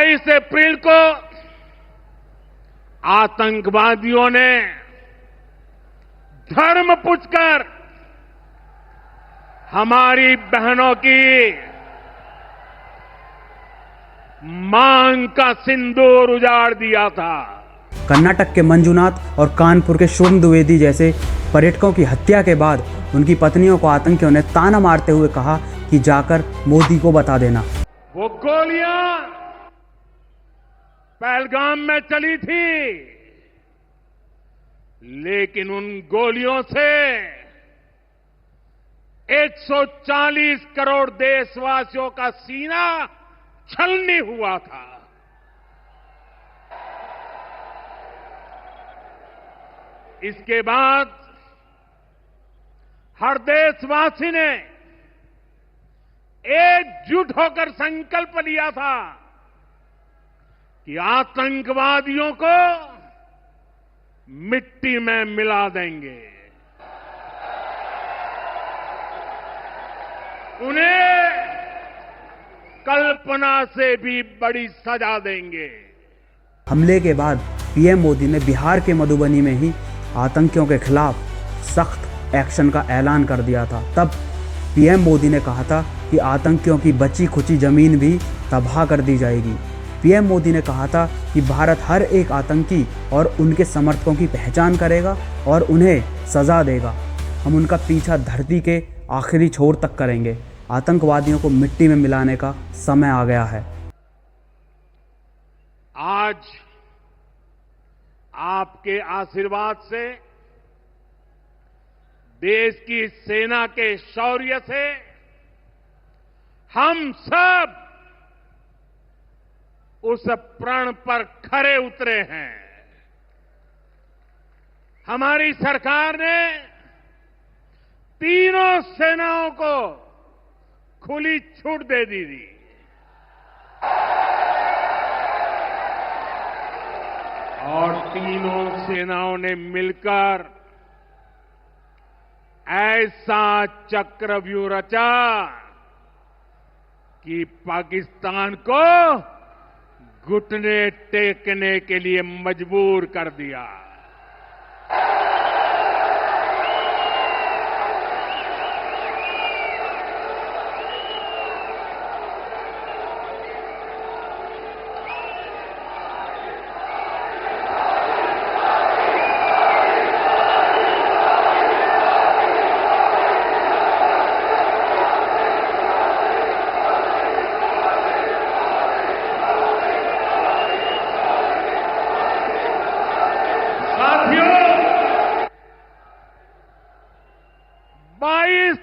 22 अप्रैल को आतंकवादियों ने धर्म पूछकर हमारी बहनों की मांग का सिंदूर उजाड़ दिया था। कर्नाटक के मंजुनाथ और कानपुर के शुभम द्विवेदी जैसे पर्यटकों की हत्या के बाद उनकी पत्नियों को आतंकियों ने ताना मारते हुए कहा कि जाकर मोदी को बता देना। वो गोलियां पहलगाम में चली थी, लेकिन उन गोलियों से 140 करोड़ देशवासियों का सीना छलनी हुआ था। इसके बाद हर देशवासी ने एकजुट होकर संकल्प लिया था कि आतंकवादियों को मिट्टी में मिला देंगे, उन्हें कल्पना से भी बड़ी सजा देंगे। हमले के बाद पीएम मोदी ने बिहार के मधुबनी में ही आतंकियों के खिलाफ सख्त एक्शन का ऐलान कर दिया था। तब पीएम मोदी ने कहा था कि आतंकियों की बची खुची जमीन भी तबाह कर दी जाएगी। पीएम मोदी ने कहा था कि भारत हर एक आतंकी और उनके समर्थकों की पहचान करेगा और उन्हें सजा देगा। हम उनका पीछा धरती के आखिरी छोर तक करेंगे। आतंकवादियों को मिट्टी में मिलाने का समय आ गया है। आज आपके आशीर्वाद से, देश की सेना के शौर्य से हम सब उस प्रण पर खरे उतरे हैं। हमारी सरकार ने तीनों सेनाओं को खुली छूट दे दी थी। और तीनों सेनाओं ने मिलकर ऐसा चक्रव्यूह रचा कि पाकिस्तान को घुटने टेकने के लिए मजबूर कर दिया।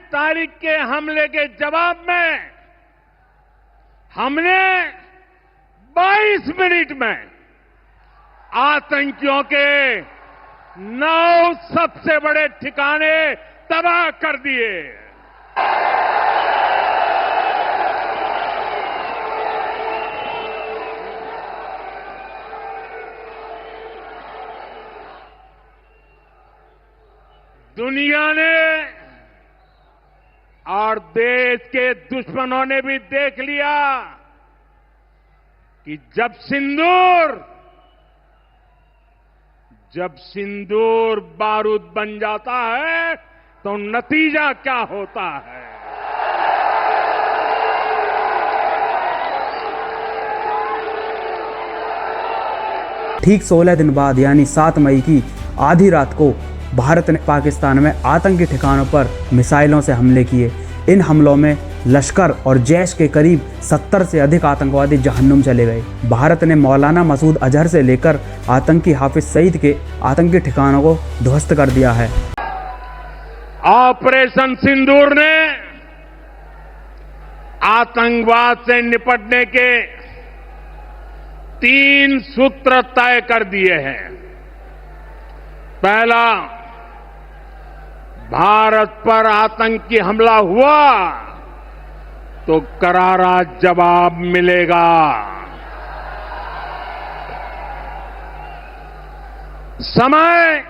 तारीख के हमले के जवाब में हमने 22 मिनट में आतंकियों के 9 सबसे बड़े ठिकाने तबाह कर दिए। दुनिया ने और देश के दुश्मनों ने भी देख लिया कि जब सिंदूर बारूद बन जाता है तो नतीजा क्या होता है। ठीक 16 दिन बाद यानी 7 मई की आधी रात को भारत ने पाकिस्तान में आतंकी ठिकानों पर मिसाइलों से हमले किए। इन हमलों में लश्कर और जैश के करीब 70 से अधिक आतंकवादी जहन्नुम चले गए। भारत ने मौलाना मसूद अजहर से लेकर आतंकी हाफिज सईद के आतंकी ठिकानों को ध्वस्त कर दिया है। ऑपरेशन सिंदूर ने आतंकवाद से निपटने के 3 सूत्र तय कर दिए हैं। पहला, भारत पर आतंकी हमला हुआ तो करारा जवाब मिलेगा। समय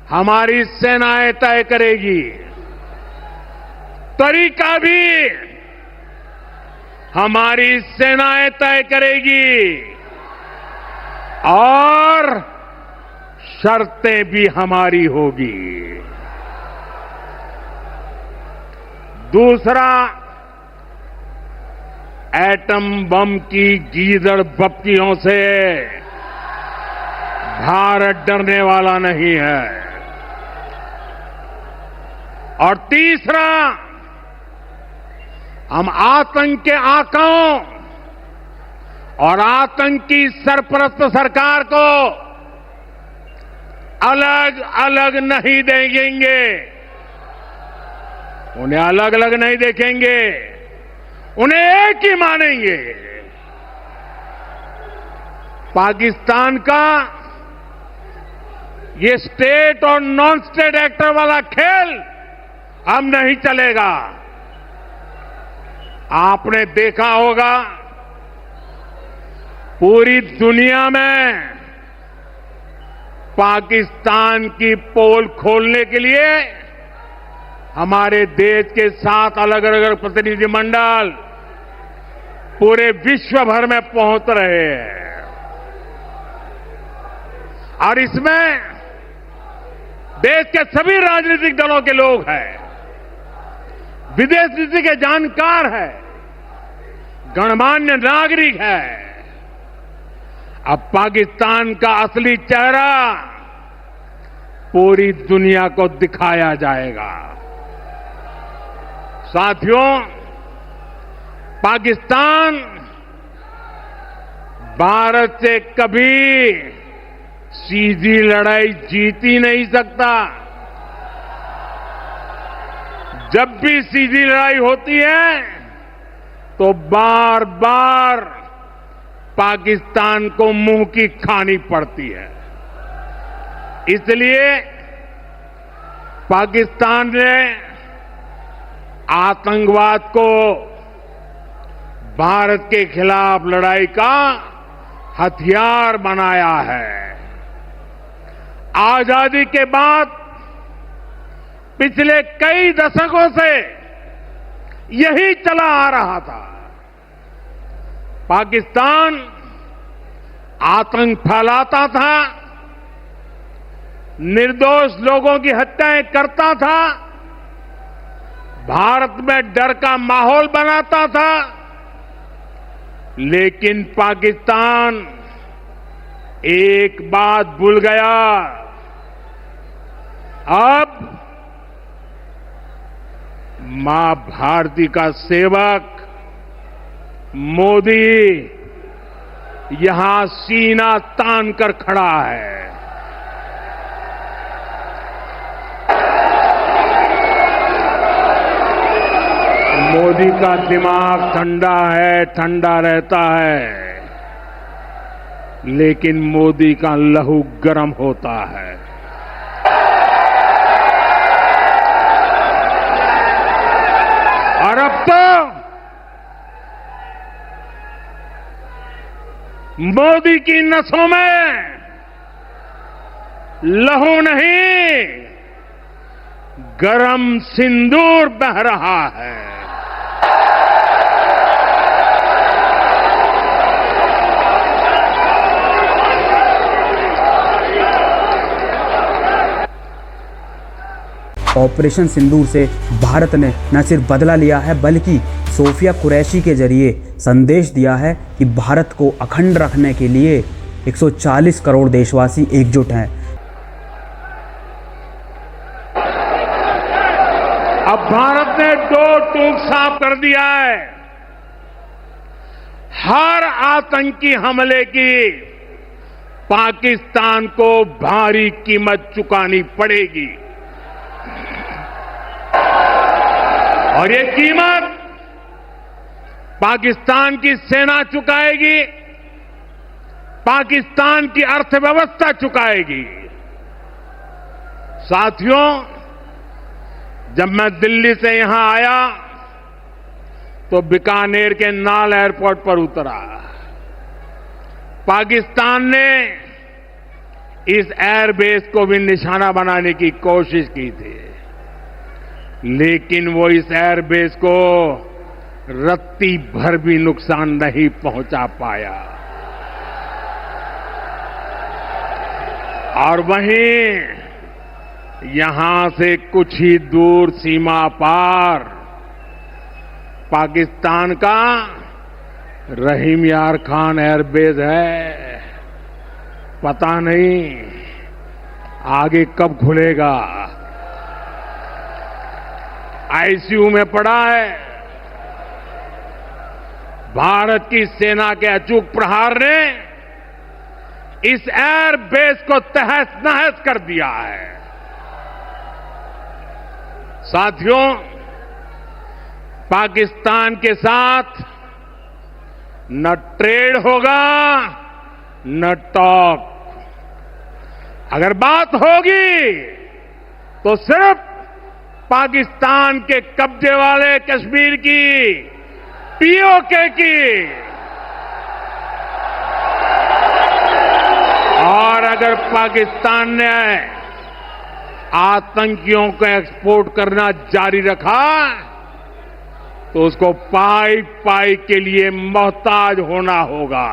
हमारी सेनाएं तय करेगी, तरीका भी हमारी सेनाएं तय करेगी और शर्तें भी हमारी होगी। दूसरा, एटम बम की गीदड़ बप्तियों से भारत डरने वाला नहीं है। और तीसरा, हम आतंक के आकाओं और आतंकी सरपरस्त सरकार को अलग अलग नहीं देखेंगे, उन्हें अलग अलग नहीं देखेंगे, उन्हें एक ही मानेंगे। पाकिस्तान का ये स्टेट और नॉन स्टेट एक्टर वाला खेल अब नहीं चलेगा। आपने देखा होगा, पूरी दुनिया में पाकिस्तान की पोल खोलने के लिए हमारे देश के 7 अलग अलग प्रतिनिधिमंडल पूरे विश्व भर में पहुंच रहे हैं। और इसमें देश के सभी राजनीतिक दलों के लोग हैं, विदेश नीति के जानकार हैं, गणमान्य नागरिक है। अब पाकिस्तान का असली चेहरा पूरी दुनिया को दिखाया जाएगा। साथियों, पाकिस्तान भारत से कभी सीधी लड़ाई जीत ही नहीं सकता। जब भी सीधी लड़ाई होती है तो बार बार पाकिस्तान को मुंह की खानी पड़ती है। इसलिए पाकिस्तान ने आतंकवाद को भारत के खिलाफ लड़ाई का हथियार बनाया है। आजादी के बाद पिछले कई दशकों से यही चला आ रहा था। पाकिस्तान आतंक फैलाता था, निर्दोष लोगों की हत्याएं करता था, भारत में डर का माहौल बनाता था। लेकिन पाकिस्तान एक बात भूल गया, अब मां भारती का सेवक मोदी यहां सीना तान कर खड़ा है। मोदी का दिमाग ठंडा है, ठंडा रहता है, लेकिन मोदी का लहू गर्म होता है। और अब तो मोदी की नसों में लहू नहीं, गरम सिंदूर बह रहा है। ऑपरेशन सिंदूर से भारत ने न सिर्फ बदला लिया है, बल्कि सोफिया कुरैशी के जरिए संदेश दिया है कि भारत को अखंड रखने के लिए 140 करोड़ देशवासी एकजुट हैं। अब भारत ने दो टूक साफ कर दिया है। हर आतंकी हमले की पाकिस्तान को भारी कीमत चुकानी पड़ेगी, और ये कीमत पाकिस्तान की सेना चुकाएगी, पाकिस्तान की अर्थव्यवस्था चुकाएगी। साथियों, जब मैं दिल्ली से यहां आया तो बीकानेर के नाल एयरपोर्ट पर उतरा। पाकिस्तान ने इस एयरबेस को भी निशाना बनाने की कोशिश की थी, लेकिन वो इस एयरबेस को रत्ती भर भी नुकसान नहीं पहुंचा पाया। और वहीं यहां से कुछ ही दूर सीमा पार पाकिस्तान का रहीम यार खान एयरबेस है। पता नहीं आगे कब खुलेगा। आईसीयू में पड़ा है। भारत की सेना के अचूक प्रहार ने इस एयरबेस को तहस नहस कर दिया है। साथियों, पाकिस्तान के साथ न ट्रेड होगा न टॉक। अगर बात होगी तो सिर्फ पाकिस्तान के कब्जे वाले कश्मीर की, पीओके की। और अगर पाकिस्तान ने आतंकियों को एक्सपोर्ट करना जारी रखा तो उसको पाई पाई के लिए मोहताज होना होगा।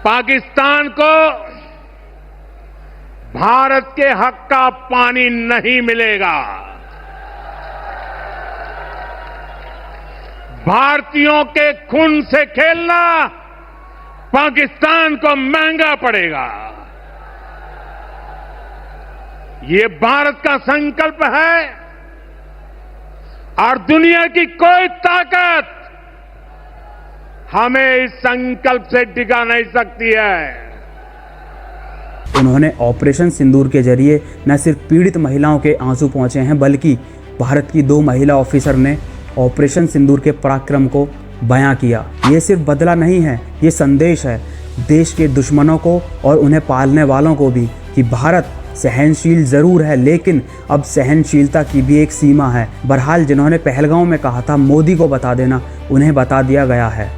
पाकिस्तान को भारत के हक का पानी नहीं मिलेगा। भारतीयों के खून से खेलना पाकिस्तान को महंगा पड़ेगा। ये भारत का संकल्प है और दुनिया की कोई ताकत हमें इस संकल्प से टिका नहीं सकती है। उन्होंने ऑपरेशन सिंदूर के जरिए न सिर्फ पीड़ित महिलाओं के आंसू पहुंचे हैं, बल्कि भारत की 2 महिला ऑफिसर ने ऑपरेशन सिंदूर के पराक्रम को बयां किया। ये सिर्फ बदला नहीं है, ये संदेश है देश के दुश्मनों को और उन्हें पालने वालों को भी कि भारत सहनशील जरूर है, लेकिन अब सहनशीलता की भी एक सीमा है। बहरहाल जिन्होंने पहलगांव में कहा था मोदी को बता देना, उन्हें बता दिया गया है।